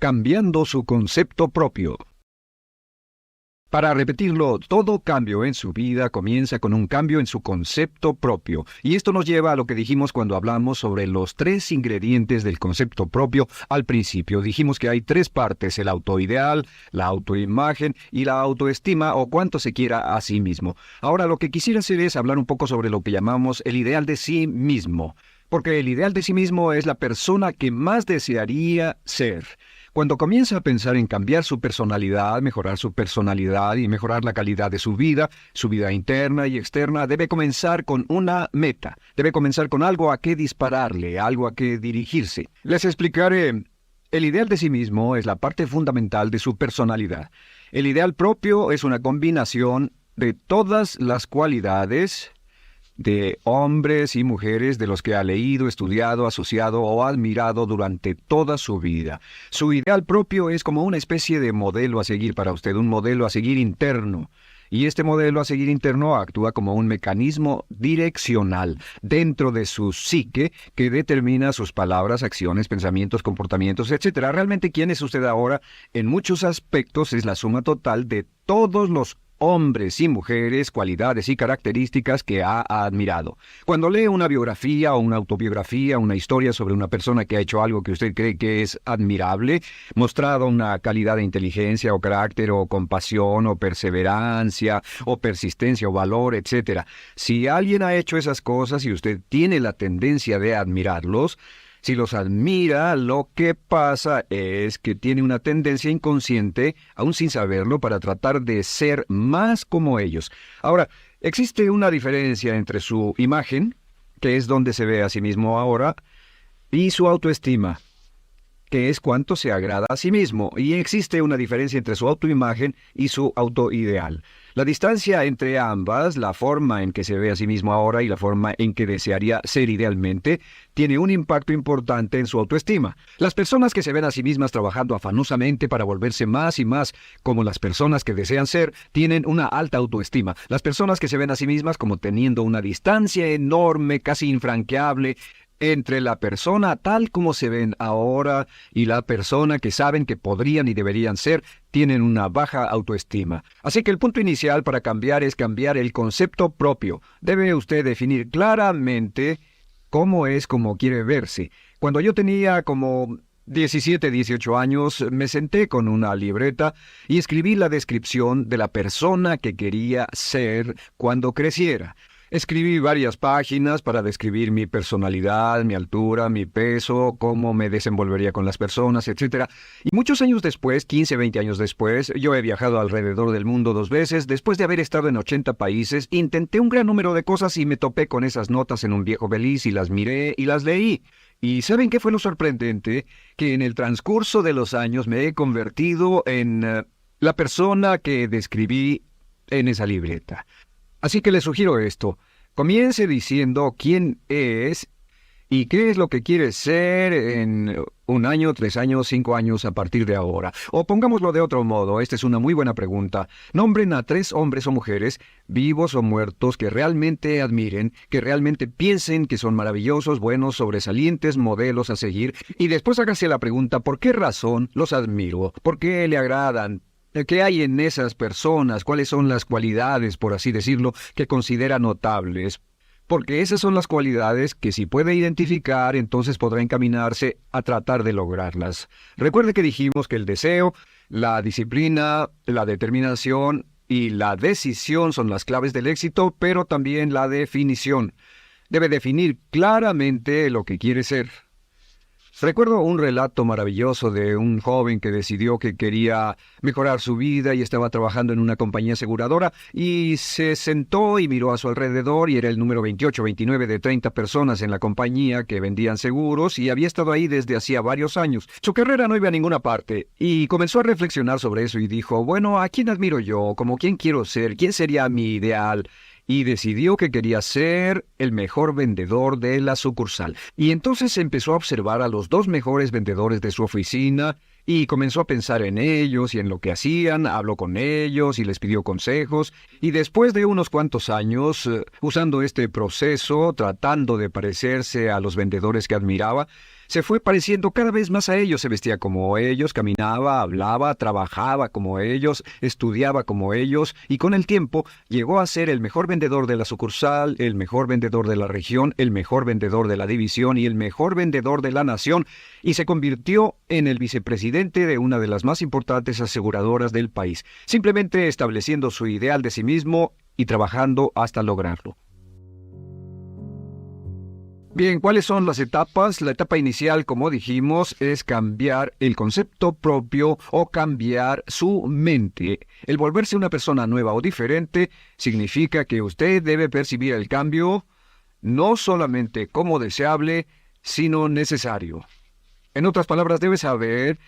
Cambiando su concepto propio. Para repetirlo, todo cambio en su vida comienza con un cambio en su concepto propio. Y esto nos lleva a lo que dijimos cuando hablamos sobre los 3 ingredientes del concepto propio al principio. Dijimos que hay 3 partes: el autoideal, la autoimagen y la autoestima, o cuánto se quiera a sí mismo. Ahora lo que quisiera hacer es hablar un poco sobre lo que llamamos el ideal de sí mismo. Porque el ideal de sí mismo es la persona que más desearía ser. Cuando comienza a pensar en cambiar su personalidad, mejorar su personalidad y mejorar la calidad de su vida interna y externa, debe comenzar con una meta. Debe comenzar con algo a qué dispararle, algo a qué dirigirse. Les explicaré. El ideal de sí mismo es la parte fundamental de su personalidad. El ideal propio es una combinación de todas las cualidades de hombres y mujeres de los que ha leído, estudiado, asociado o admirado durante toda su vida. Su ideal propio es como una especie de modelo a seguir para usted, un modelo a seguir interno. Y este modelo a seguir interno actúa como un mecanismo direccional dentro de su psique que determina sus palabras, acciones, pensamientos, comportamientos, etc. Realmente, ¿quién es usted ahora? En muchos aspectos es la suma total de todos los hombres y mujeres, cualidades y características que ha admirado. Cuando lee una biografía o una autobiografía, una historia sobre una persona que ha hecho algo que usted cree que es admirable, mostrado una calidad de inteligencia o carácter o compasión o perseverancia o persistencia o valor, etc. Si alguien ha hecho esas cosas y usted tiene la tendencia de admirarlos, si los admira, lo que pasa es que tiene una tendencia inconsciente, aún sin saberlo, para tratar de ser más como ellos. Ahora, existe una diferencia entre su imagen, que es donde se ve a sí mismo ahora, y su autoestima, que es cuánto se agrada a sí mismo. Y existe una diferencia entre su autoimagen y su autoideal. La distancia entre ambas, la forma en que se ve a sí mismo ahora y la forma en que desearía ser idealmente, tiene un impacto importante en su autoestima. Las personas que se ven a sí mismas trabajando afanosamente para volverse más y más como las personas que desean ser, tienen una alta autoestima. Las personas que se ven a sí mismas como teniendo una distancia enorme, casi infranqueable, entre la persona tal como se ven ahora y la persona que saben que podrían y deberían ser, tienen una baja autoestima. Así que el punto inicial para cambiar es cambiar el concepto propio. Debe usted definir claramente cómo es como quiere verse. Cuando yo tenía como 17, 18 años, me senté con una libreta y escribí la descripción de la persona que quería ser cuando creciera. Escribí varias páginas para describir mi personalidad, mi altura, mi peso, cómo me desenvolvería con las personas, etc. Y muchos años después, 15, 20 años después, yo he viajado alrededor del mundo 2 veces. Después de haber estado en 80 países, intenté un gran número de cosas y me topé con esas notas en un viejo beliz y las miré y las leí. ¿Y saben qué fue lo sorprendente? Que en el transcurso de los años me he convertido en la persona que describí en esa libreta. Así que le sugiero esto. Comience diciendo quién es y qué es lo que quiere ser en 1 año, 3 años, 5 años a partir de ahora. O pongámoslo de otro modo, esta es una muy buena pregunta. Nombren a 3 hombres o mujeres, vivos o muertos, que realmente admiren, que realmente piensen que son maravillosos, buenos, sobresalientes, modelos a seguir. Y después hágase la pregunta, ¿por qué razón los admiro? ¿Por qué le agradan? ¿Qué hay en esas personas? ¿Cuáles son las cualidades, por así decirlo, que considera notables? Porque esas son las cualidades que si puede identificar, entonces podrá encaminarse a tratar de lograrlas. Recuerde que dijimos que el deseo, la disciplina, la determinación y la decisión son las claves del éxito, pero también la definición. Debe definir claramente lo que quiere ser. Recuerdo un relato maravilloso de un joven que decidió que quería mejorar su vida y estaba trabajando en una compañía aseguradora y se sentó y miró a su alrededor y era el número 28, 29 de 30 personas en la compañía que vendían seguros y había estado ahí desde hacía varios años. Su carrera no iba a ninguna parte y comenzó a reflexionar sobre eso y dijo, bueno, ¿a quién admiro yo? ¿Cómo quién quiero ser? ¿Quién sería mi ideal? Y decidió que quería ser el mejor vendedor de la sucursal. Y entonces empezó a observar a los 2 mejores vendedores de su oficina y comenzó a pensar en ellos y en lo que hacían, habló con ellos y les pidió consejos. Y después de unos cuantos años, usando este proceso, tratando de parecerse a los vendedores que admiraba, se fue pareciendo cada vez más a ellos, se vestía como ellos, caminaba, hablaba, trabajaba como ellos, estudiaba como ellos, y con el tiempo llegó a ser el mejor vendedor de la sucursal, el mejor vendedor de la región, el mejor vendedor de la división y el mejor vendedor de la nación, y se convirtió en el vicepresidente de una de las más importantes aseguradoras del país, simplemente estableciendo su ideal de sí mismo y trabajando hasta lograrlo. Bien, ¿cuáles son las etapas? La etapa inicial, como dijimos, es cambiar el concepto propio o cambiar su mente. El volverse una persona nueva o diferente significa que usted debe percibir el cambio no solamente como deseable, sino necesario. En otras palabras, debe saber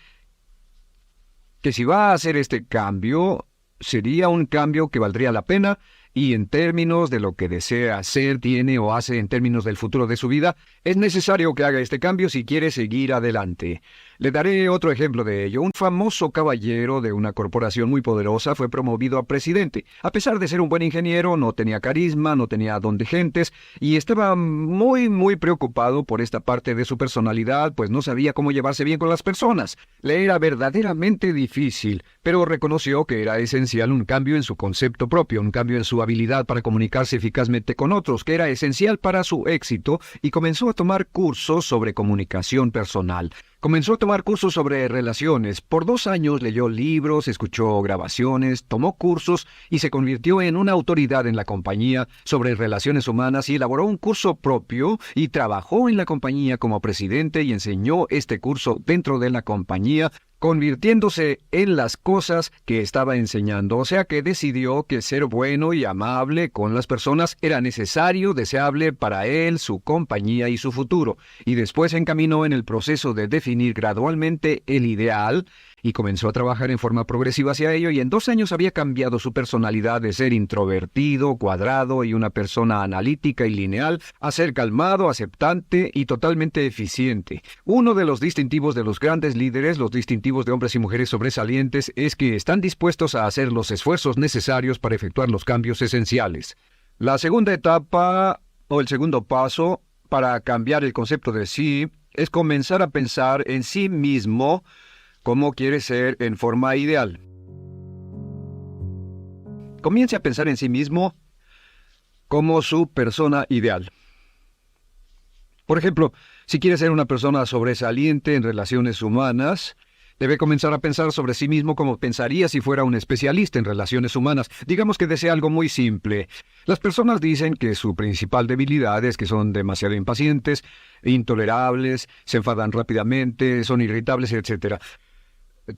que si va a hacer este cambio, sería un cambio que valdría la pena y en términos de lo que desea hacer, tiene o hace en términos del futuro de su vida, es necesario que haga este cambio si quiere seguir adelante. Le daré otro ejemplo de ello. Un famoso caballero de una corporación muy poderosa fue promovido a presidente. A pesar de ser un buen ingeniero, no tenía carisma, no tenía don de gentes y estaba muy preocupado por esta parte de su personalidad, pues no sabía cómo llevarse bien con las personas. Le era verdaderamente difícil, pero reconoció que era esencial un cambio en su concepto propio, un cambio en su habilidad para comunicarse eficazmente con otros, que era esencial para su éxito, y comenzó a tomar cursos sobre comunicación personal. Comenzó a tomar cursos sobre relaciones. Por 2 años leyó libros, escuchó grabaciones, tomó cursos y se convirtió en una autoridad en la compañía sobre relaciones humanas y elaboró un curso propio y trabajó en la compañía como presidente y enseñó este curso dentro de la compañía, convirtiéndose en las cosas que estaba enseñando. O sea que decidió que ser bueno y amable con las personas era necesario, deseable para él, su compañía y su futuro. Y después se encaminó en el proceso de definir gradualmente el ideal y comenzó a trabajar en forma progresiva hacia ello, y en 2 años había cambiado su personalidad de ser introvertido, cuadrado y una persona analítica y lineal a ser calmado, aceptante y totalmente eficiente. Uno de los distintivos de los grandes líderes, los distintivos de hombres y mujeres sobresalientes, es que están dispuestos a hacer los esfuerzos necesarios para efectuar los cambios esenciales. La segunda etapa, o el segundo paso, para cambiar el concepto de sí, es comenzar a pensar en sí mismo cómo quiere ser en forma ideal. Comience a pensar en sí mismo como su persona ideal. Por ejemplo, si quiere ser una persona sobresaliente en relaciones humanas, debe comenzar a pensar sobre sí mismo como pensaría si fuera un especialista en relaciones humanas. Digamos que desea algo muy simple. Las personas dicen que su principal debilidad es que son demasiado impacientes, intolerables, se enfadan rápidamente, son irritables, etc.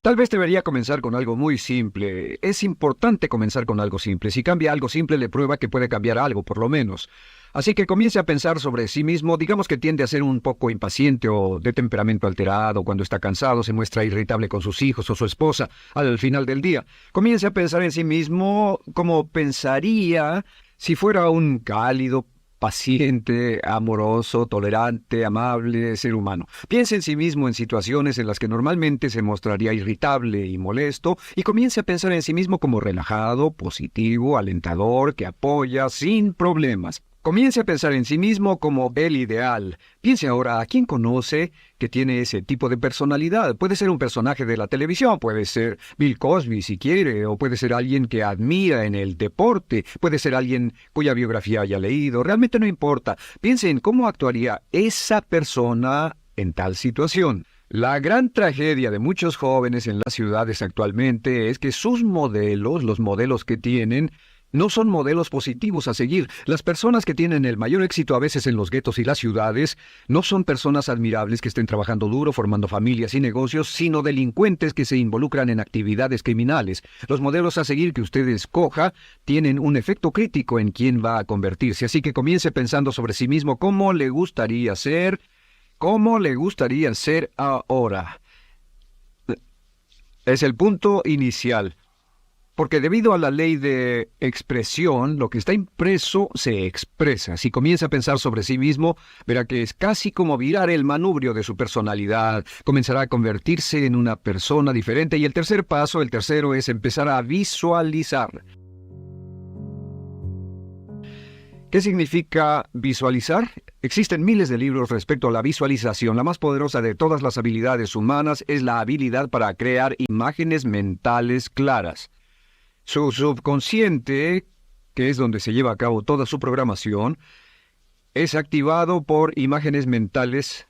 Tal vez debería comenzar con algo muy simple. Es importante comenzar con algo simple. Si cambia algo simple, le prueba que puede cambiar algo, por lo menos. Así que comience a pensar sobre sí mismo. Digamos que tiende a ser un poco impaciente o de temperamento alterado. Cuando está cansado, se muestra irritable con sus hijos o su esposa al final del día. Comience a pensar en sí mismo como pensaría si fuera un cálido, paciente, amoroso, tolerante, amable ser humano. Piense en sí mismo en situaciones en las que normalmente se mostraría irritable y molesto, y comience a pensar en sí mismo como relajado, positivo, alentador, que apoya sin problemas. Comience a pensar en sí mismo como el ideal. Piense ahora a quién conoce que tiene ese tipo de personalidad. Puede ser un personaje de la televisión, puede ser Bill Cosby si quiere, o puede ser alguien que admira en el deporte, puede ser alguien cuya biografía haya leído. Realmente no importa. Piense en cómo actuaría esa persona en tal situación. La gran tragedia de muchos jóvenes en las ciudades actualmente es que sus modelos, los modelos que tienen, no son modelos positivos a seguir. Las personas que tienen el mayor éxito a veces en los guetos y las ciudades no son personas admirables que estén trabajando duro, formando familias y negocios, sino delincuentes que se involucran en actividades criminales. Los modelos a seguir que usted escoja tienen un efecto crítico en quién va a convertirse, así que comience pensando sobre sí mismo cómo le gustaría ser ahora. Es el punto inicial. Porque debido a la ley de expresión, lo que está impreso se expresa. Si comienza a pensar sobre sí mismo, verá que es casi como virar el manubrio de su personalidad. Comenzará a convertirse en una persona diferente. Y el tercero es empezar a visualizar. ¿Qué significa visualizar? Existen miles de libros respecto a la visualización. La más poderosa de todas las habilidades humanas es la habilidad para crear imágenes mentales claras. Su subconsciente, que es donde se lleva a cabo toda su programación, es activado por imágenes mentales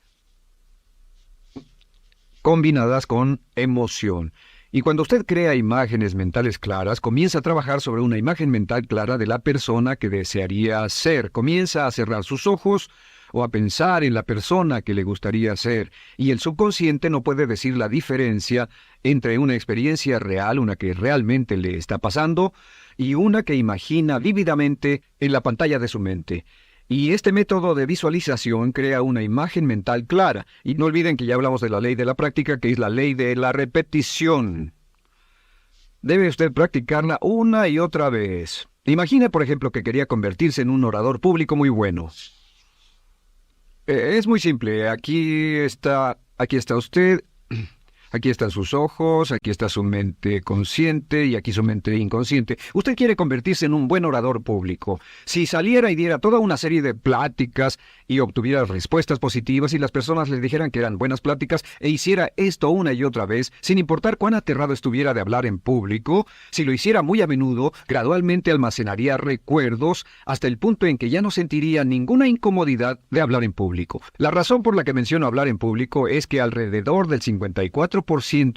combinadas con emoción. Y cuando usted crea imágenes mentales claras, comienza a trabajar sobre una imagen mental clara de la persona que desearía ser. Comienza a cerrar sus ojos o a pensar en la persona que le gustaría ser. Y el subconsciente no puede decir la diferencia entre una experiencia real, una que realmente le está pasando, y una que imagina vívidamente en la pantalla de su mente. Y este método de visualización crea una imagen mental clara. Y no olviden que ya hablamos de la ley de la práctica, que es la ley de la repetición. Debe usted practicarla una y otra vez. Imagine, por ejemplo, que quería convertirse en un orador público muy bueno. Es muy simple. Aquí está usted. Aquí están sus ojos, aquí está su mente consciente y aquí su mente inconsciente. Usted quiere convertirse en un buen orador público. Si saliera y diera toda una serie de pláticas y obtuviera respuestas positivas y las personas le dijeran que eran buenas pláticas e hiciera esto una y otra vez, sin importar cuán aterrado estuviera de hablar en público, si lo hiciera muy a menudo, gradualmente almacenaría recuerdos hasta el punto en que ya no sentiría ninguna incomodidad de hablar en público. La razón por la que menciono hablar en público es que alrededor del 54%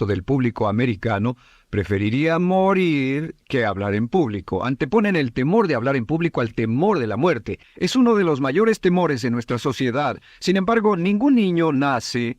del público americano preferiría morir que hablar en público. Anteponen el temor de hablar en público al temor de la muerte. Es uno de los mayores temores en nuestra sociedad. Sin embargo, ningún niño nace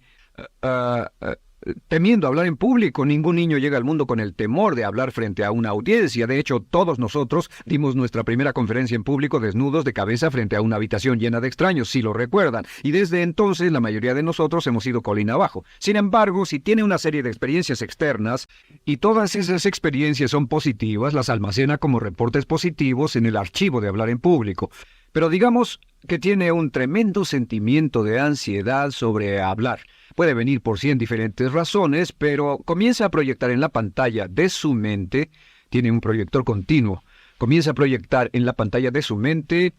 temiendo hablar en público. Ningún niño llega al mundo con el temor de hablar frente a una audiencia. De hecho, todos nosotros dimos nuestra primera conferencia en público desnudos de cabeza frente a una habitación llena de extraños, si lo recuerdan. Y desde entonces la mayoría de nosotros hemos ido colina abajo. Sin embargo, si tiene una serie de experiencias externas y todas esas experiencias son positivas, las almacena como reportes positivos en el archivo de hablar en público. Pero digamos que tiene un tremendo sentimiento de ansiedad sobre hablar. Puede venir por 100 diferentes razones, pero comienza a proyectar en la pantalla de su mente, tiene un proyector continuo, comienza a proyectar en la pantalla de su mente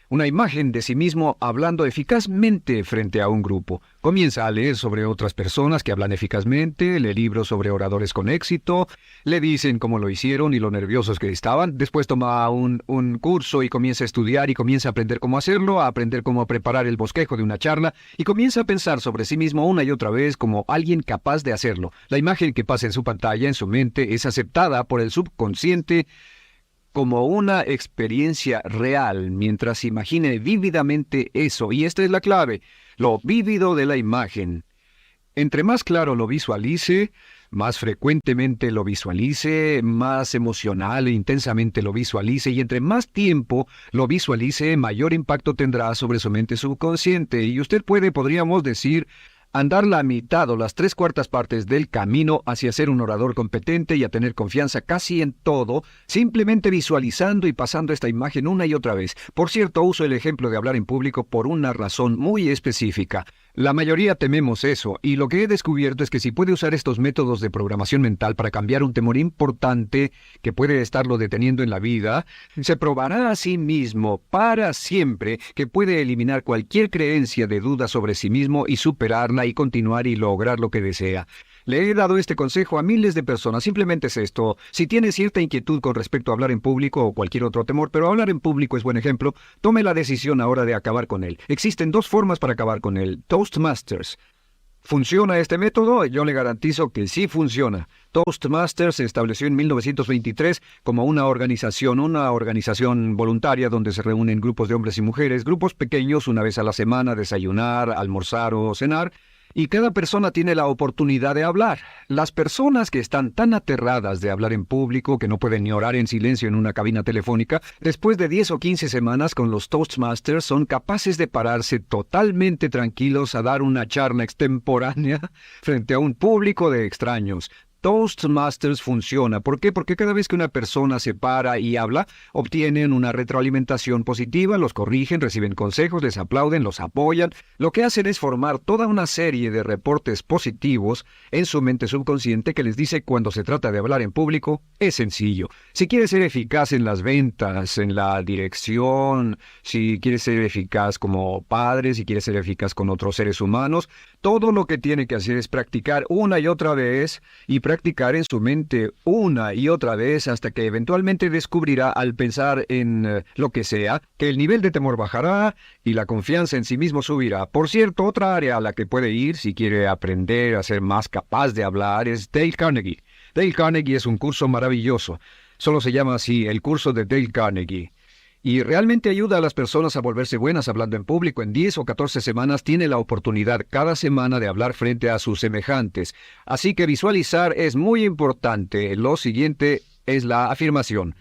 una imagen de sí mismo hablando eficazmente frente a un grupo. Comienza a leer sobre otras personas que hablan eficazmente, lee libros sobre oradores con éxito, le dicen cómo lo hicieron y lo nerviosos que estaban. Después toma un curso y comienza a estudiar y comienza a aprender cómo hacerlo, a aprender cómo preparar el bosquejo de una charla y comienza a pensar sobre sí mismo una y otra vez como alguien capaz de hacerlo. La imagen que pasa en su pantalla, en su mente, es aceptada por el subconsciente como una experiencia real, mientras imagine vívidamente eso. Y esta es la clave, lo vívido de la imagen. Entre más claro lo visualice, más frecuentemente lo visualice, más emocional e intensamente lo visualice, y entre más tiempo lo visualice, mayor impacto tendrá sobre su mente subconsciente. Y usted podríamos decir, andar la mitad o las 3/4 partes del camino hacia ser un orador competente y a tener confianza casi en todo, simplemente visualizando y pasando esta imagen una y otra vez. Por cierto, uso el ejemplo de hablar en público por una razón muy específica. La mayoría tememos eso, y lo que he descubierto es que si puede usar estos métodos de programación mental para cambiar un temor importante que puede estarlo deteniendo en la vida, se probará a sí mismo para siempre que puede eliminar cualquier creencia de duda sobre sí mismo y superarla y continuar y lograr lo que desea. Le he dado este consejo a miles de personas. Simplemente es esto. Si tiene cierta inquietud con respecto a hablar en público o cualquier otro temor, pero hablar en público es buen ejemplo, tome la decisión ahora de acabar con él. Existen 2 formas para acabar con él. Toastmasters. ¿Funciona este método? Yo le garantizo que sí funciona. Toastmasters se estableció en 1923 como una organización voluntaria donde se reúnen grupos de hombres y mujeres, grupos pequeños una vez a la semana, desayunar, almorzar o cenar. Y cada persona tiene la oportunidad de hablar. Las personas que están tan aterradas de hablar en público que no pueden ni orar en silencio en una cabina telefónica, después de 10 o 15 semanas con los Toastmasters son capaces de pararse totalmente tranquilos a dar una charla extemporánea frente a un público de extraños. Toastmasters funciona. ¿Por qué? Porque cada vez que una persona se para y habla, obtienen una retroalimentación positiva, los corrigen, reciben consejos, les aplauden, los apoyan. Lo que hacen es formar toda una serie de reportes positivos en su mente subconsciente que les dice cuando se trata de hablar en público, es sencillo. Si quieres ser eficaz en las ventas, en la dirección, si quieres ser eficaz como padre, si quieres ser eficaz con otros seres humanos, todo lo que tiene que hacer es practicar una y otra vez y practicar en su mente una y otra vez hasta que eventualmente descubrirá al pensar en lo que sea, que el nivel de temor bajará y la confianza en sí mismo subirá. Por cierto, otra área a la que puede ir si quiere aprender a ser más capaz de hablar es Dale Carnegie. Dale Carnegie es un curso maravilloso. Solo se llama así, el curso de Dale Carnegie. Y realmente ayuda a las personas a volverse buenas hablando en público. En 10 o 14 semanas tiene la oportunidad cada semana de hablar frente a sus semejantes. Así que visualizar es muy importante. Lo siguiente es la afirmación.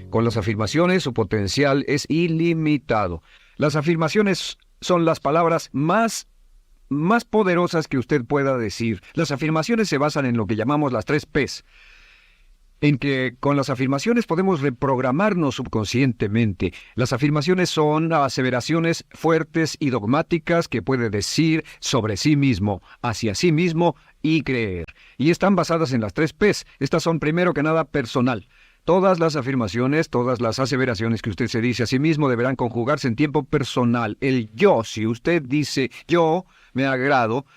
Con las afirmaciones su potencial es ilimitado. Las afirmaciones son las palabras más poderosas que usted pueda decir. Las afirmaciones se basan en lo que llamamos las 3 Ps. En que con las afirmaciones podemos reprogramarnos subconscientemente. Las afirmaciones son aseveraciones fuertes y dogmáticas que puede decir sobre sí mismo, hacia sí mismo y creer. Y están basadas en las 3 Ps. Estas son primero que nada personal. Todas las afirmaciones, todas las aseveraciones que usted se dice a sí mismo deberán conjugarse en tiempo personal. El yo, si usted dice yo me agrado,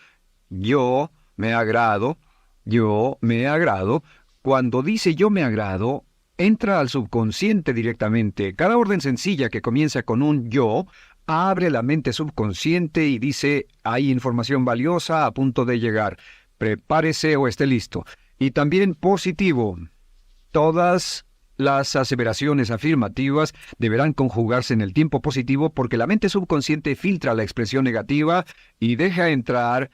yo me agrado, yo me agrado, cuando dice yo me agrado, entra al subconsciente directamente. Cada orden sencilla que comienza con un yo, abre la mente subconsciente y dice, hay información valiosa a punto de llegar. Prepárese o esté listo. Y también positivo. Todas las aseveraciones afirmativas deberán conjugarse en el tiempo positivo porque la mente subconsciente filtra la expresión negativa y deja entrar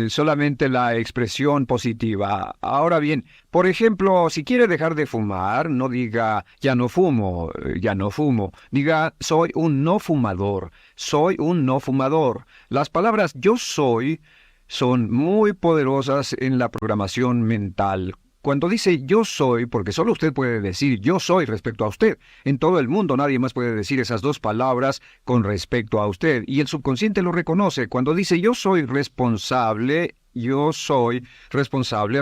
solamente la expresión positiva. Ahora bien, por ejemplo, si quiere dejar de fumar, no diga ya no fumo, ya no fumo. Diga soy un no fumador, soy un no fumador. Las palabras yo soy son muy poderosas en la programación mental. Cuando dice yo soy, porque solo usted puede decir yo soy respecto a usted. En todo el mundo nadie más puede decir esas 2 palabras con respecto a usted. Y el subconsciente lo reconoce. Cuando dice yo soy responsable,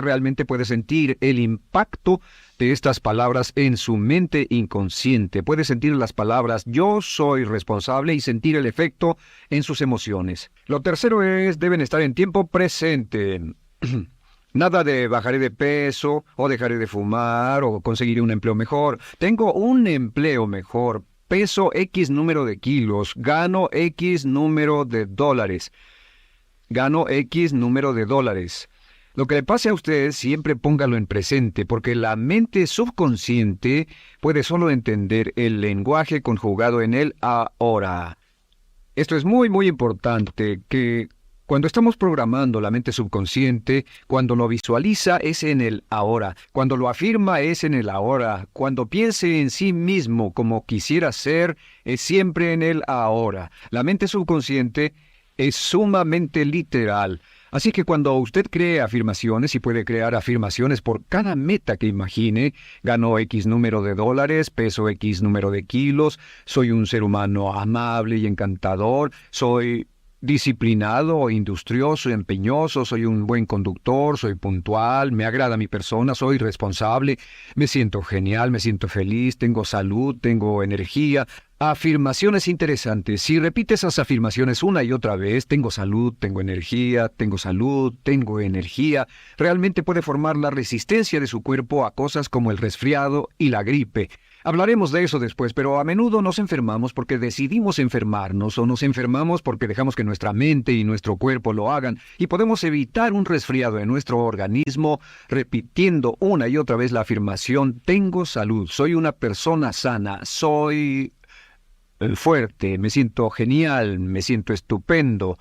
realmente puede sentir el impacto de estas palabras en su mente inconsciente. Puede sentir las palabras yo soy responsable y sentir el efecto en sus emociones. Lo tercero es, deben estar en tiempo presente. Nada de bajaré de peso, o dejaré de fumar, o conseguiré un empleo mejor. Tengo un empleo mejor, peso X número de kilos, gano X número de dólares. Gano X número de dólares. Lo que le pase a usted, siempre póngalo en presente, porque la mente subconsciente puede solo entender el lenguaje conjugado en el ahora. Esto es muy, muy importante, que cuando estamos programando la mente subconsciente, cuando lo visualiza es en el ahora, cuando lo afirma es en el ahora, cuando piense en sí mismo como quisiera ser, es siempre en el ahora. La mente subconsciente es sumamente literal. Así que cuando usted cree afirmaciones, y puede crear afirmaciones por cada meta que imagine, gano X número de dólares, peso X número de kilos, soy un ser humano amable y encantador, soy disciplinado, industrioso, empeñoso, soy un buen conductor, soy puntual, me agrada mi persona, soy responsable, me siento genial, me siento feliz, tengo salud, tengo energía. Afirmaciones interesantes. Si repite esas afirmaciones una y otra vez, tengo salud, tengo energía, tengo salud, tengo energía, realmente puede formar la resistencia de su cuerpo a cosas como el resfriado y la gripe. Hablaremos de eso después, pero a menudo nos enfermamos porque decidimos enfermarnos o nos enfermamos porque dejamos que nuestra mente y nuestro cuerpo lo hagan y podemos evitar un resfriado en nuestro organismo repitiendo una y otra vez la afirmación tengo salud, soy una persona sana, soy fuerte, me siento genial, me siento estupendo.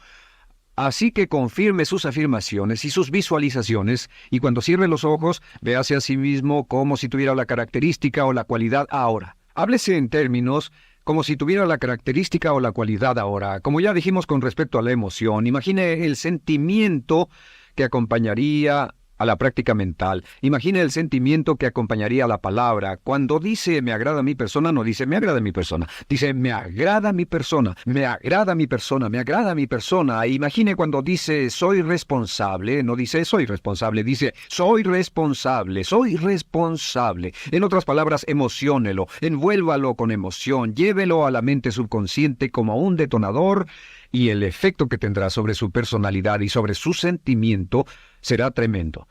Así que confirme sus afirmaciones y sus visualizaciones, y cuando cierre los ojos, véase a sí mismo como si tuviera la característica o la cualidad ahora. Háblese en términos como si tuviera la característica o la cualidad ahora. Como ya dijimos con respecto a la emoción, imagine el sentimiento que acompañaría a la práctica mental. Imagine el sentimiento que acompañaría a la palabra. Cuando dice me agrada mi persona, no dice me agrada mi persona. Dice me agrada mi persona, me agrada mi persona, me agrada mi persona. Imagine cuando dice soy responsable, no dice soy responsable, dice soy responsable, soy responsable. En otras palabras, emociónelo, envuélvalo con emoción, llévelo a la mente subconsciente como un detonador y el efecto que tendrá sobre su personalidad y sobre su sentimiento será tremendo.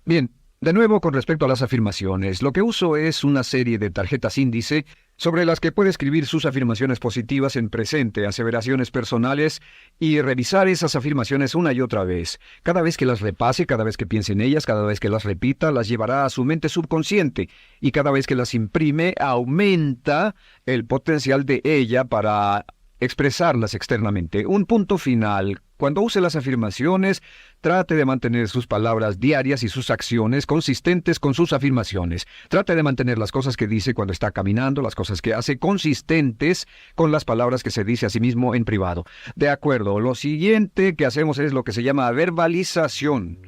Bien, de nuevo con respecto a las afirmaciones, lo que uso es una serie de tarjetas índice sobre las que puede escribir sus afirmaciones positivas en presente, aseveraciones personales, y revisar esas afirmaciones una y otra vez. Cada vez que las repase, cada vez que piense en ellas, cada vez que las repita, las llevará a su mente subconsciente, y cada vez que las imprime, aumenta el potencial de ella para expresarlas externamente. Un punto final. Cuando use las afirmaciones, trate de mantener sus palabras diarias y sus acciones consistentes con sus afirmaciones. Trate de mantener las cosas que dice cuando está caminando, las cosas que hace consistentes con las palabras que se dice a sí mismo en privado. De acuerdo, lo siguiente que hacemos es lo que se llama verbalización.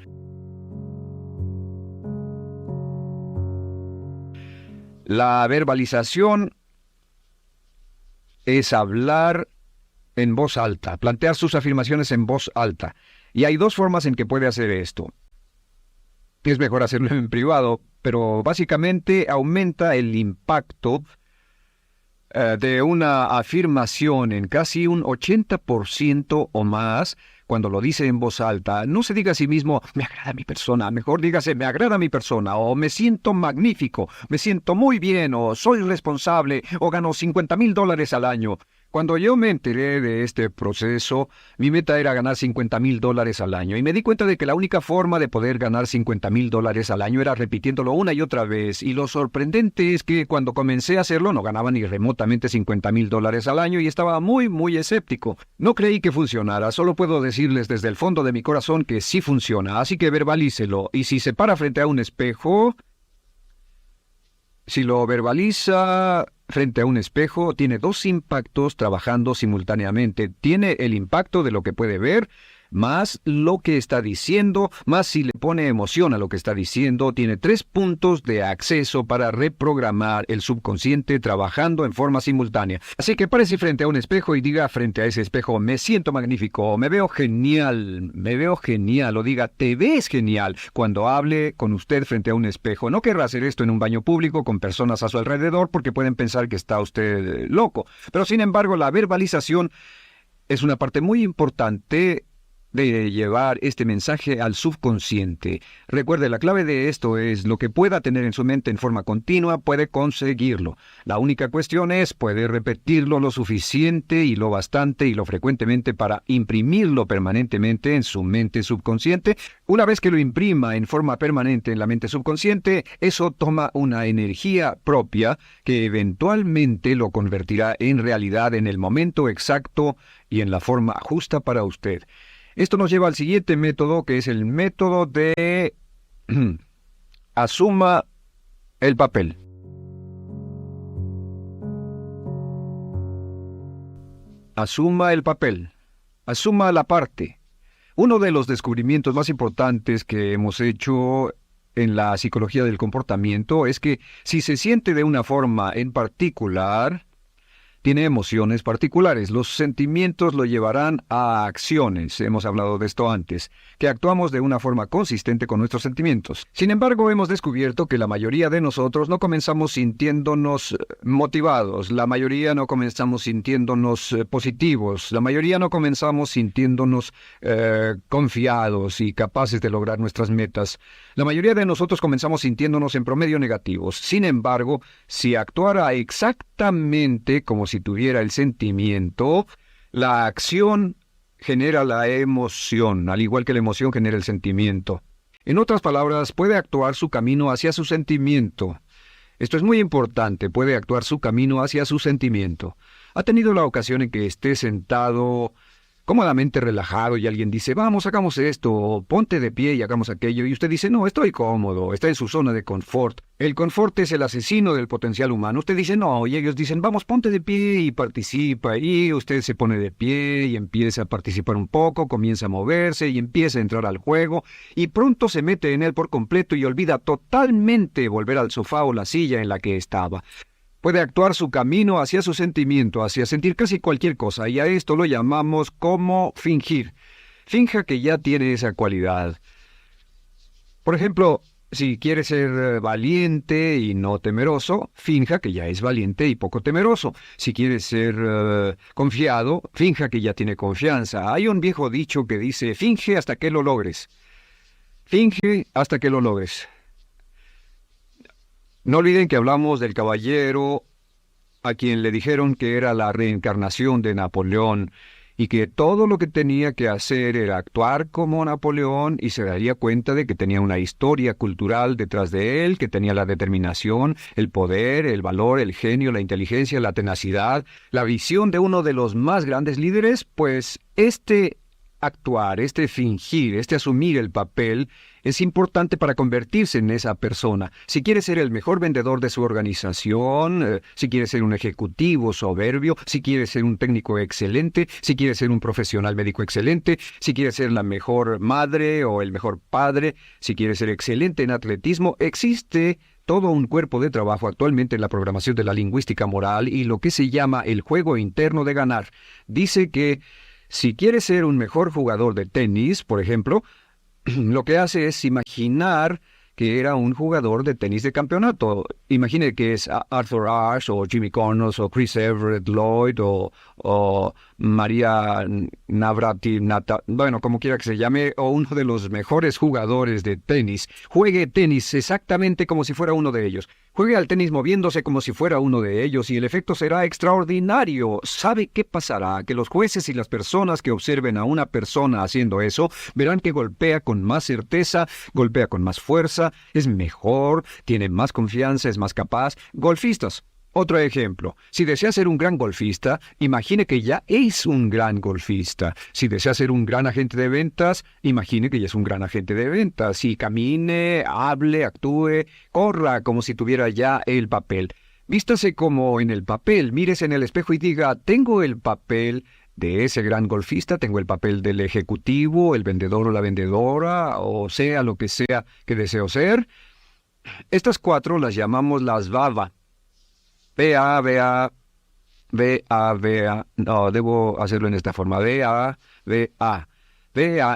La verbalización es hablar en voz alta, plantear sus afirmaciones en voz alta. Y hay dos formas en que puede hacer esto. Es mejor hacerlo en privado, pero básicamente aumenta el impacto de una afirmación en casi un 80% o más cuando lo dice en voz alta. No se diga a sí mismo, me agrada mi persona, mejor dígase, me agrada mi persona, o me siento magnífico, me siento muy bien, o soy responsable, o gano $50,000 al año. Cuando yo me enteré de este proceso, mi meta era ganar $50,000 al año, y me di cuenta de que la única forma de poder ganar $50,000 al año era repitiéndolo una y otra vez, y lo sorprendente es que cuando comencé a hacerlo no ganaba ni remotamente $50,000 al año y estaba muy escéptico. No creí que funcionara, solo puedo decirles desde el fondo de mi corazón que sí funciona, así que verbalícelo, y si se para frente a un espejo, si lo verbaliza frente a un espejo, tiene dos impactos trabajando simultáneamente. Tiene el impacto de lo que puede ver, más lo que está diciendo, más si le pone emoción a lo que está diciendo. Tiene 3 puntos de acceso para reprogramar el subconsciente trabajando en forma simultánea. Así que párese frente a un espejo y diga frente a ese espejo, me siento magnífico, o me veo genial, o diga, te ves genial, cuando hable con usted frente a un espejo. No querrá hacer esto en un baño público con personas a su alrededor porque pueden pensar que está usted loco. Pero sin embargo, la verbalización es una parte muy importante de llevar este mensaje al subconsciente. Recuerde, la clave de esto es lo que pueda tener en su mente en forma continua, puede conseguirlo. La única cuestión es, puede repetirlo lo suficiente y lo bastante y lo frecuentemente para imprimirlo permanentemente en su mente subconsciente. Una vez que lo imprima en forma permanente en la mente subconsciente, eso toma una energía propia que eventualmente lo convertirá en realidad en el momento exacto y en la forma justa para usted. Esto nos lleva al siguiente método, que es el método de asuma el papel. Asuma el papel. Asuma la parte. Uno de los descubrimientos más importantes que hemos hecho en la psicología del comportamiento es que si se siente de una forma en particular, tiene emociones particulares. Los sentimientos lo llevarán a acciones, hemos hablado de esto antes, que actuamos de una forma consistente con nuestros sentimientos. Sin embargo, hemos descubierto que la mayoría de nosotros no comenzamos sintiéndonos motivados, la mayoría no comenzamos sintiéndonos positivos, la mayoría no comenzamos sintiéndonos confiados y capaces de lograr nuestras metas. La mayoría de nosotros comenzamos sintiéndonos en promedio negativos. Sin embargo, si actuara exactamente como si tuviera el sentimiento, la acción genera la emoción, al igual que la emoción genera el sentimiento. En otras palabras, puede actuar su camino hacia su sentimiento. Esto es muy importante, puede actuar su camino hacia su sentimiento. ¿Ha tenido la ocasión en que esté sentado cómodamente relajado y alguien dice, vamos, hagamos esto, o ponte de pie y hagamos aquello, y usted dice, no, estoy cómodo, está en su zona de confort. El confort es el asesino del potencial humano. Usted dice, no, y ellos dicen, vamos, ponte de pie y participa, y usted se pone de pie y empieza a participar un poco, comienza a moverse y empieza a entrar al juego, y pronto se mete en él por completo y olvida totalmente volver al sofá o la silla en la que estaba. Puede actuar su camino hacia su sentimiento, hacia sentir casi cualquier cosa, y a esto lo llamamos como fingir. Finja que ya tiene esa cualidad. Por ejemplo, si quiere ser valiente y no temeroso, finja que ya es valiente y poco temeroso. Si quiere ser confiado, finja que ya tiene confianza. Hay un viejo dicho que dice, finge hasta que lo logres. Finge hasta que lo logres. No olviden que hablamos del caballero a quien le dijeron que era la reencarnación de Napoleón y que todo lo que tenía que hacer era actuar como Napoleón y se daría cuenta de que tenía una historia cultural detrás de él, que tenía la determinación, el poder, el valor, el genio, la inteligencia, la tenacidad, la visión de uno de los más grandes líderes. Pues actuar, fingir, asumir el papel es importante para convertirse en esa persona. Si quiere ser el mejor vendedor de su organización, si quiere ser un ejecutivo soberbio, si quiere ser un técnico excelente, si quiere ser un profesional médico excelente, si quiere ser la mejor madre o el mejor padre, si quiere ser excelente en atletismo, existe todo un cuerpo de trabajo actualmente en la programación de la lingüística moral y lo que se llama el juego interno de ganar. Dice que si quiere ser un mejor jugador de tenis, por ejemplo, lo que hace es imaginar que era un jugador de tenis de campeonato. Imagine que es Arthur Ashe, o Jimmy Connors, o Chris Everett Lloyd, o María Navratilova, bueno, como quiera que se llame, o uno de los mejores jugadores de tenis. Juegue tenis exactamente como si fuera uno de ellos. Juegue al tenis moviéndose como si fuera uno de ellos y el efecto será extraordinario. ¿Sabe qué pasará? Que los jueces y las personas que observen a una persona haciendo eso verán que golpea con más certeza, golpea con más fuerza, es mejor, tiene más confianza, es más capaz. Golfistas. Otro ejemplo, si desea ser un gran golfista, imagine que ya es un gran golfista. Si desea ser un gran agente de ventas, imagine que ya es un gran agente de ventas. Si camine, hable, actúe, corra como si tuviera ya el papel. Vístase como en el papel, mírese en el espejo y diga, tengo el papel de ese gran golfista, tengo el papel del ejecutivo, el vendedor o la vendedora, o sea lo que sea que deseo ser. Estas 4 las llamamos las VAVA. No, debo hacerlo en esta forma. VA.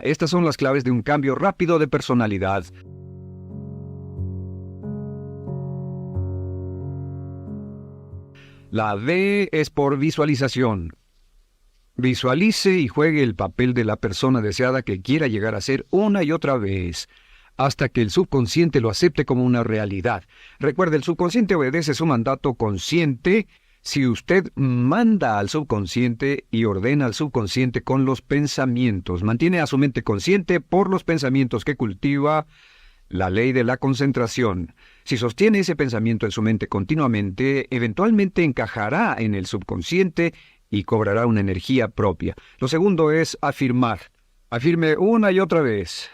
Estas son las claves de un cambio rápido de personalidad. La V es por visualización. Visualice y juegue el papel de la persona deseada que quiera llegar a ser una y otra vez, hasta que el subconsciente lo acepte como una realidad. Recuerde, el subconsciente obedece su mandato consciente. Si usted manda al subconsciente y ordena al subconsciente con los pensamientos, mantiene a su mente consciente por los pensamientos que cultiva, la ley de la concentración. Si sostiene ese pensamiento en su mente continuamente, eventualmente encajará en el subconsciente y cobrará una energía propia. Lo segundo es afirmar. Afirme una y otra vez.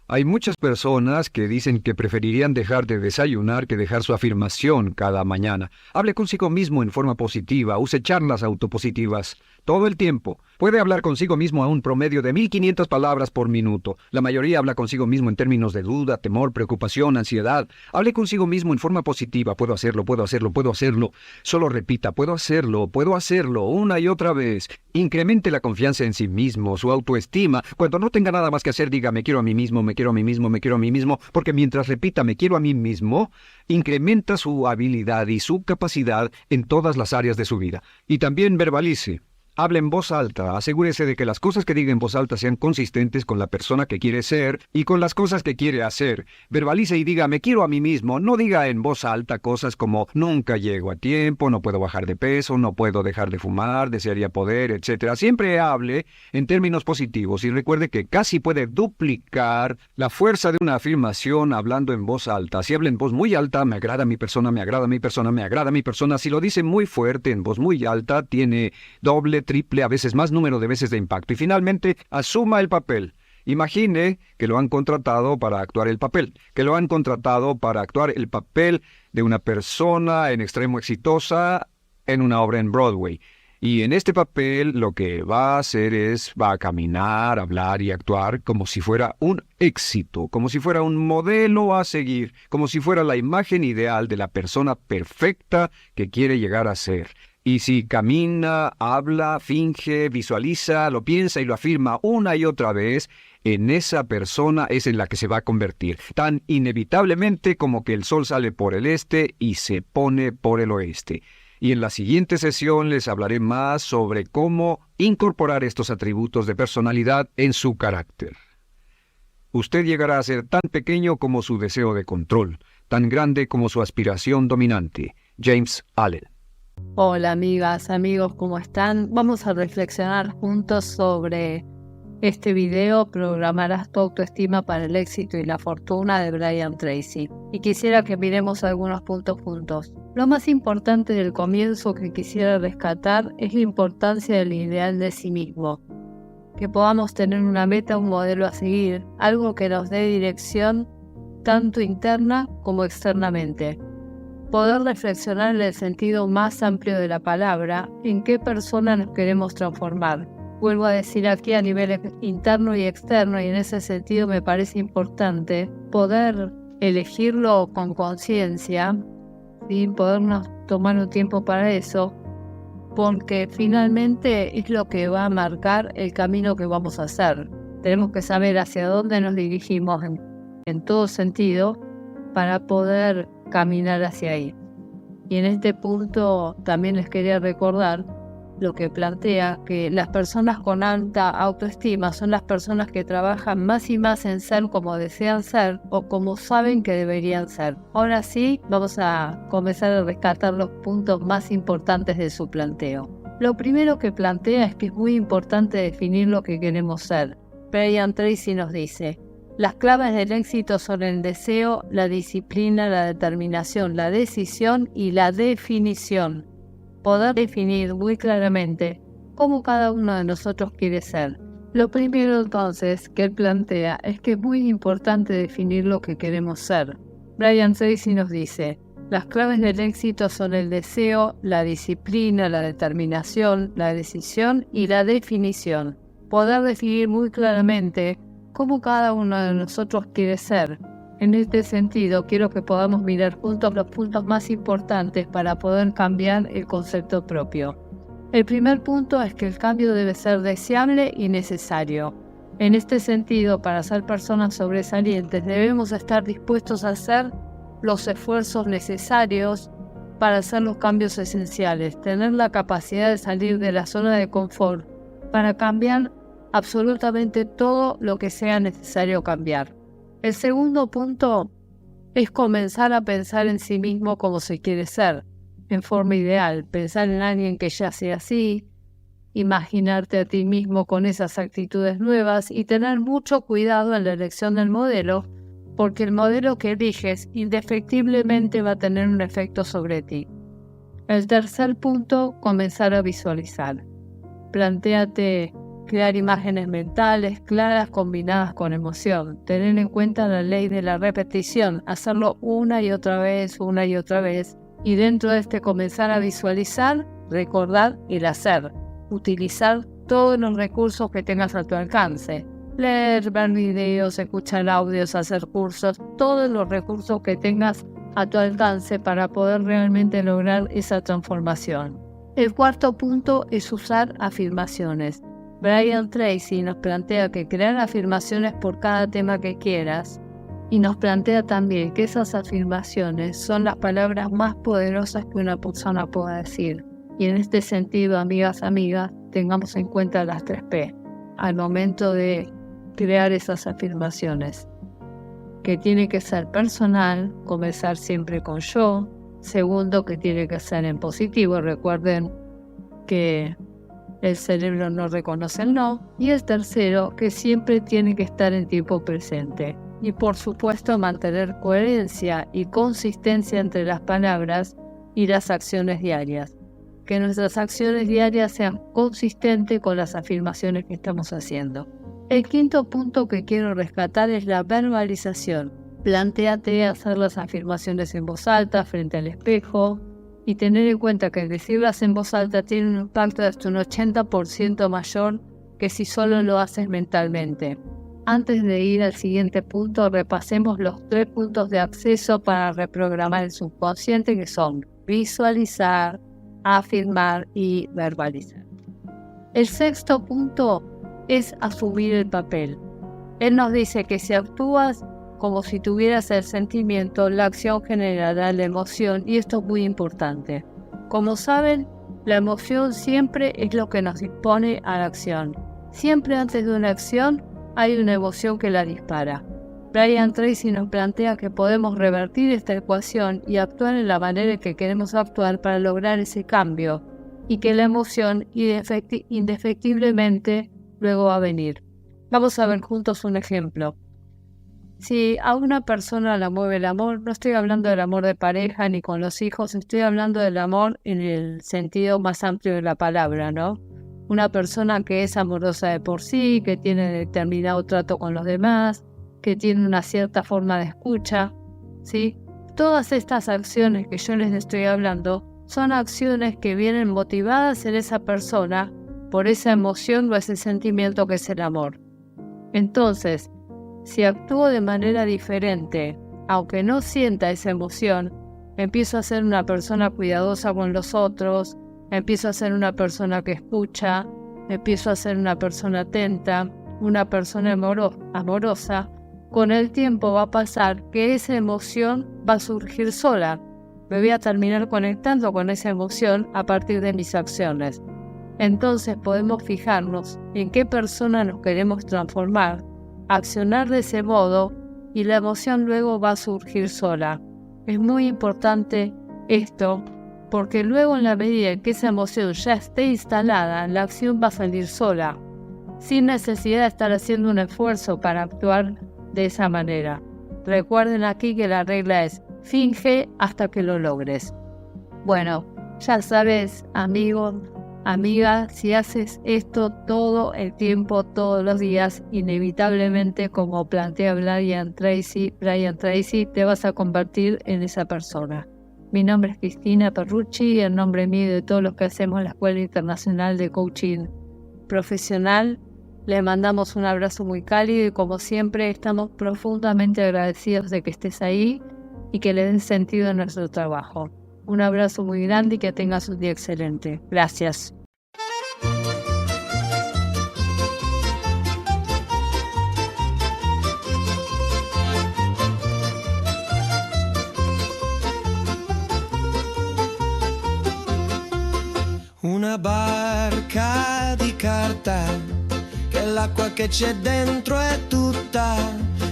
Hay muchas personas que dicen que preferirían dejar de desayunar que dejar su afirmación cada mañana. Hable consigo mismo en forma positiva, use charlas autopositivas todo el tiempo. Puede hablar consigo mismo a un promedio de 1500 palabras por minuto. La mayoría habla consigo mismo en términos de duda, temor, preocupación, ansiedad. Hable consigo mismo en forma positiva. Puedo hacerlo, puedo hacerlo, puedo hacerlo. Solo repita, puedo hacerlo, una y otra vez. Incremente la confianza en sí mismo, su autoestima. Cuando no tenga nada más que hacer, diga, me quiero a mí mismo, me quiero a mí mismo, me quiero a mí mismo. Porque mientras repita, me quiero a mí mismo, incrementa su habilidad y su capacidad en todas las áreas de su vida. Y también verbalice. Hable en voz alta, asegúrese de que las cosas que diga en voz alta sean consistentes con la persona que quiere ser y con las cosas que quiere hacer. Verbalice y diga, me quiero a mí mismo. No diga en voz alta cosas como, nunca llego a tiempo, no puedo bajar de peso, no puedo dejar de fumar, desearía poder, etc. Siempre hable en términos positivos y recuerde que casi puede duplicar la fuerza de una afirmación hablando en voz alta. Si habla en voz muy alta, me agrada mi persona, me agrada mi persona, me agrada mi persona. Si lo dice muy fuerte, en voz muy alta, tiene doble doble, triple, a veces más número de veces de impacto. Y finalmente, asuma el papel. Imagine que lo han contratado para actuar el papel, que lo han contratado para actuar el papel de una persona en extremo exitosa en una obra en Broadway. Y en este papel lo que va a hacer va a caminar, hablar y actuar como si fuera un éxito, como si fuera un modelo a seguir, como si fuera la imagen ideal de la persona perfecta que quiere llegar a ser. Y si camina, habla, finge, visualiza, lo piensa y lo afirma una y otra vez, en esa persona es en la que se va a convertir, tan inevitablemente como que el sol sale por el este y se pone por el oeste. Y en la siguiente sesión les hablaré más sobre cómo incorporar estos atributos de personalidad en su carácter. Usted llegará a ser tan pequeño como su deseo de control, tan grande como su aspiración dominante. James Allen. Hola amigas, amigos, ¿cómo están? Vamos a reflexionar juntos sobre este video, Programarás tu autoestima para el éxito y la fortuna, de Brian Tracy. Y quisiera que miremos algunos puntos juntos. Lo más importante del comienzo que quisiera rescatar es la importancia del ideal de sí mismo. Que podamos tener una meta, un modelo a seguir, algo que nos dé dirección tanto interna como externamente. Poder reflexionar en el sentido más amplio de la palabra, en qué persona nos queremos transformar. Vuelvo a decir aquí a nivel interno y externo, y en ese sentido me parece importante poder elegirlo con conciencia, ¿sí? Podernos tomar un tiempo para eso, porque finalmente es lo que va a marcar el camino que vamos a hacer. Tenemos que saber hacia dónde nos dirigimos en todo sentido para poder caminar hacia ahí. Y en este punto también les quería recordar lo que plantea, que las personas con alta autoestima son las personas que trabajan más y más en ser como desean ser o como saben que deberían ser. Ahora sí, vamos a comenzar a rescatar los puntos más importantes de su planteo. Lo primero que plantea es que es muy importante definir lo que queremos ser. Brian Tracy nos dice: las claves del éxito son el deseo, la disciplina, la determinación, la decisión y la definición. Poder definir muy claramente cómo cada uno de nosotros quiere ser. Lo primero entonces que él plantea es que es muy importante definir lo que queremos ser. Brian Tracy nos dice: las claves del éxito son el deseo, la disciplina, la determinación, la decisión y la definición. Poder definir muy claramente cómo cada uno de nosotros quiere ser. En este sentido, quiero que podamos mirar juntos los puntos más importantes para poder cambiar el concepto propio. El primer punto es que el cambio debe ser deseable y necesario. En este sentido, para ser personas sobresalientes, debemos estar dispuestos a hacer los esfuerzos necesarios para hacer los cambios esenciales, tener la capacidad de salir de la zona de confort para cambiar absolutamente todo lo que sea necesario cambiar. El segundo punto es comenzar a pensar en sí mismo como se quiere ser, en forma ideal, pensar en alguien que ya sea así, imaginarte a ti mismo con esas actitudes nuevas y tener mucho cuidado en la elección del modelo, porque el modelo que eliges indefectiblemente va a tener un efecto sobre ti. El tercer punto, comenzar a visualizar. Plantéate crear imágenes mentales claras combinadas con emoción. Tener en cuenta la ley de la repetición, hacerlo una y otra vez, y dentro de este comenzar a visualizar, recordar el hacer. Utilizar todos los recursos que tengas a tu alcance. Leer, ver videos, escuchar audios, hacer cursos, todos los recursos que tengas a tu alcance para poder realmente lograr esa transformación. El cuarto punto es usar afirmaciones. Brian Tracy nos plantea que crear afirmaciones por cada tema que quieras, y nos plantea también que esas afirmaciones son las palabras más poderosas que una persona pueda decir. Y en este sentido, amigas, tengamos en cuenta las 3P al momento de crear esas afirmaciones, que tiene que ser personal, comenzar siempre con yo. Segundo, que tiene que ser en positivo. Recuerden que el cerebro no reconoce el no. Y el tercero, que siempre tiene que estar en tiempo presente. Y por supuesto, mantener coherencia y consistencia entre las palabras y las acciones diarias. que nuestras acciones diarias sean consistentes con las afirmaciones que estamos haciendo. El quinto punto que quiero rescatar es la verbalización. Plantéate hacer las afirmaciones en voz alta frente al espejo y tener en cuenta que decirlas en voz alta tiene un impacto de hasta un 80% mayor que si solo lo haces mentalmente. Antes de ir al siguiente punto, repasemos los 3 puntos de acceso para reprogramar el subconsciente, que son visualizar, afirmar y verbalizar. El sexto punto es asumir el papel. Él nos dice que si actúas como si tuvieras el sentimiento, la acción generará la emoción, y esto es muy importante. Como saben, la emoción siempre es lo que nos dispone a la acción. Siempre antes de una acción hay una emoción que la dispara. Brian Tracy nos plantea que podemos revertir esta ecuación y actuar en la manera en que queremos actuar para lograr ese cambio, y que la emoción indefectiblemente luego va a venir. Vamos a ver juntos un ejemplo. Si a una persona la mueve el amor, no estoy hablando del amor de pareja ni con los hijos, estoy hablando del amor en el sentido más amplio de la palabra, ¿no? Una persona que es amorosa de por sí, que tiene determinado trato con los demás, que tiene una cierta forma de escucha, ¿sí? Todas estas acciones que yo les estoy hablando son acciones que vienen motivadas en esa persona por esa emoción o ese sentimiento que es el amor. Entonces, si actúo de manera diferente, aunque no sienta esa emoción, empiezo a ser una persona cuidadosa con los otros, empiezo a ser una persona que escucha, empiezo a ser una persona atenta, una persona amorosa, con el tiempo va a pasar que esa emoción va a surgir sola. Me voy a terminar conectando con esa emoción a partir de mis acciones. Entonces podemos fijarnos en qué persona nos queremos transformar, accionar de ese modo, y la emoción luego va a surgir sola. Es muy importante esto, porque luego en la medida en que esa emoción ya esté instalada, la acción va a salir sola, sin necesidad de estar haciendo un esfuerzo para actuar de esa manera. Recuerden aquí que la regla es: finge hasta que lo logres. Bueno, ya sabes, amigo, amiga, si haces esto todo el tiempo, todos los días, inevitablemente, como plantea Brian Tracy, te vas a convertir en esa persona. Mi nombre es Cristina Perrucci, y en nombre mío y de todos los que hacemos la Escuela Internacional de Coaching Profesional, le mandamos un abrazo muy cálido, y como siempre estamos profundamente agradecidos de que estés ahí y que le den sentido a nuestro trabajo. Un abrazo muy grande y que tengas un día excelente. Gracias. Una barca di carta, che l'acqua che c'è dentro è tutta,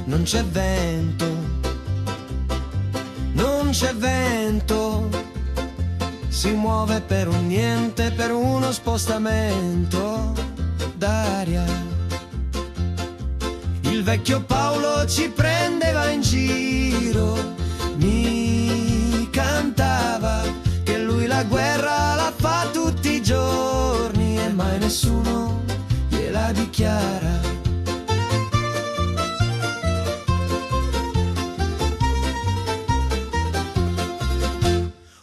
non c'è vento, non c'è vento, si muove per un niente, per uno spostamento d'aria. Il vecchio Paolo ci prendeva in giro, mi cantava che lui la guerra la fa tutti i giorni e mai nessuno gliela dichiara.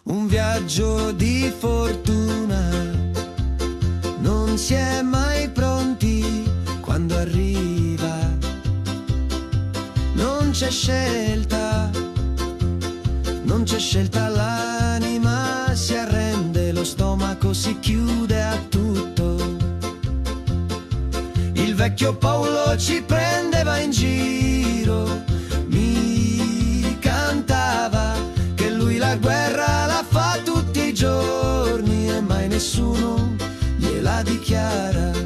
Un viaggio di fortuna, non si è mai pronti quando arriva, non c'è scelta, non c'è scelta, l'anima si arrende, lo stomaco si chiude a tutto. Il vecchio Paolo ci prendeva in giro, mi cantava che lui la guerra la fa tutti i giorni e mai nessuno gliela dichiara.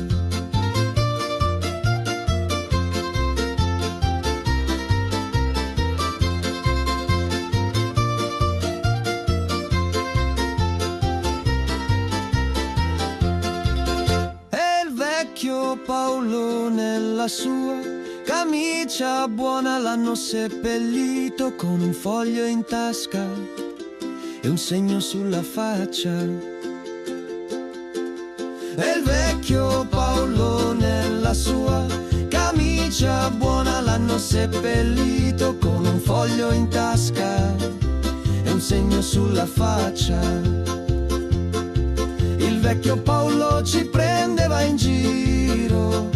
Paolo nella sua camicia buona l'hanno seppellito con un foglio in tasca e un segno sulla faccia. E il vecchio Paolo nella sua camicia buona l'hanno seppellito con un foglio in tasca e un segno sulla faccia. Il vecchio Paolo ci prendeva in giro